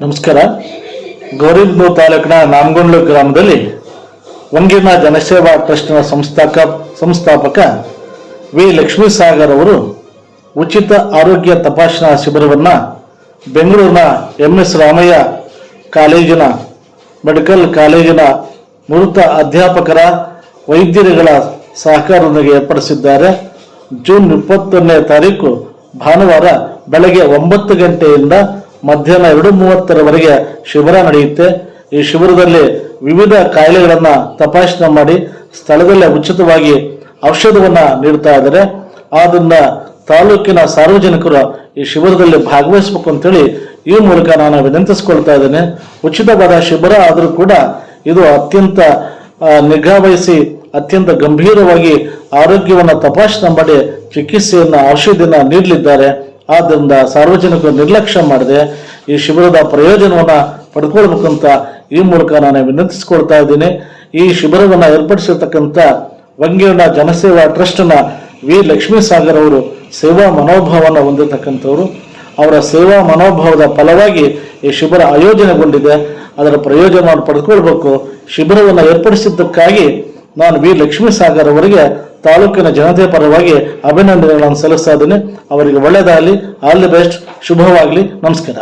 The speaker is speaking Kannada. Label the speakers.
Speaker 1: ನಮಸ್ಕಾರ. ಗೌರಿಬಿದನೂರು ತಾಲೂಕಿನ ನಾಮಗೊಂಡ್ಲು ಗ್ರಾಮದಲ್ಲಿ ವಂಗಿನ ಜನಸೇವಾ ಟ್ರಸ್ಟ್ನ ಸಂಸ್ಥಾಪಕ ವಿ ಲಕ್ಷ್ಮೀಸಾಗರ್ ಅವರು ಉಚಿತ ಆರೋಗ್ಯ ತಪಾಸಣಾ ಶಿಬಿರವನ್ನು ಬೆಂಗಳೂರಿನ MS ರಾಮಯ್ಯ ಕಾಲೇಜಿನ ಮೆಡಿಕಲ್ ಕಾಲೇಜಿನ ನುರಿತ ಅಧ್ಯಾಪಕರ ವೈದ್ಯರುಗಳ ಸಹಕಾರದೊಂದಿಗೆ ಏರ್ಪಡಿಸಿದ್ದಾರೆ. ಜೂನ್ 21ನೇ ತಾರೀಕು ಭಾನುವಾರ ಬೆಳಗ್ಗೆ 9 ಗಂಟೆಯಿಂದ ಮಧ್ಯಾಹ್ನ 2:30ರವರೆಗೆ ಶಿಬಿರ ನಡೆಯುತ್ತೆ. ಈ ಶಿಬಿರದಲ್ಲಿ ವಿವಿಧ ಕಾಯಿಲೆಗಳನ್ನು ತಪಾಸಣೆ ಮಾಡಿ ಸ್ಥಳದಲ್ಲೇ ಉಚಿತವಾಗಿ ಔಷಧವನ್ನು ನೀಡ್ತಾ ಇದ್ದಾರೆ. ಆದ್ದರಿಂದ ತಾಲೂಕಿನ ಸಾರ್ವಜನಿಕರು ಈ ಶಿಬಿರದಲ್ಲಿ ಭಾಗವಹಿಸಬೇಕು ಅಂತೇಳಿ ಈ ಮೂಲಕ ನಾನು ವಿನಂತಿಸಿಕೊಳ್ತಾ ಇದ್ದೇನೆ. ಉಚಿತವಾದ ಶಿಬಿರ ಆದರೂ ಕೂಡ ಇದು ಅತ್ಯಂತ ನಿಗಾವಹಿಸಿ ಅತ್ಯಂತ ಗಂಭೀರವಾಗಿ ಆರೋಗ್ಯವನ್ನು ತಪಾಸಣೆ ಮಾಡಿ ಚಿಕಿತ್ಸೆಯನ್ನು ಔಷಧಿಯನ್ನು ನೀಡಲಿದ್ದಾರೆ. ಆದ್ದರಿಂದ ಸಾರ್ವಜನಿಕರು ನಿರ್ಲಕ್ಷ್ಯ ಮಾಡದೆ ಈ ಶಿಬಿರದ ಪ್ರಯೋಜನವನ್ನು ಪಡ್ಕೊಳ್ಬೇಕಂತ ಈ ಮೂಲಕ ನಾನು ವಿನಂತಿಸಿಕೊಳ್ತಾ ಇದ್ದೀನಿ. ಈ ಶಿಬಿರವನ್ನು ಏರ್ಪಡಿಸಿರ್ತಕ್ಕಂಥ ವಂಗಿನ ಜನಸೇವಾ ಟ್ರಸ್ಟ್ನ ವಿ ಲಕ್ಷ್ಮೀಸಾಗರ್ ಅವರು ಸೇವಾ ಮನೋಭಾವವನ್ನು ಹೊಂದಿರತಕ್ಕಂಥವ್ರು. ಅವರ ಸೇವಾ ಮನೋಭಾವದ ಫಲವಾಗಿ ಈ ಶಿಬಿರ ಆಯೋಜನೆಗೊಂಡಿದೆ. ಅದರ ಪ್ರಯೋಜನವನ್ನು ಪಡೆದುಕೊಳ್ಬೇಕು. ಶಿಬಿರವನ್ನು ಏರ್ಪಡಿಸಿದ್ದಕ್ಕಾಗಿ ನಾನು ವಿ ಲಕ್ಷ್ಮೀಸಾಗರ್ ಅವರಿಗೆ ತಾಲೂಕಿನ ಜನತೆ ಪರವಾಗಿ ಅಭಿನಂದನೆಗಳನ್ನು ಸಲ್ಲಿಸ್ತಾ ಇದ್ದೀನಿ. ಅವರಿಗೆ ಒಳ್ಳೆಯದಾಗಲಿ, ಆಲ್ ದಿ ಬೆಸ್ಟ್, ಶುಭವಾಗಲಿ. ನಮಸ್ಕಾರ.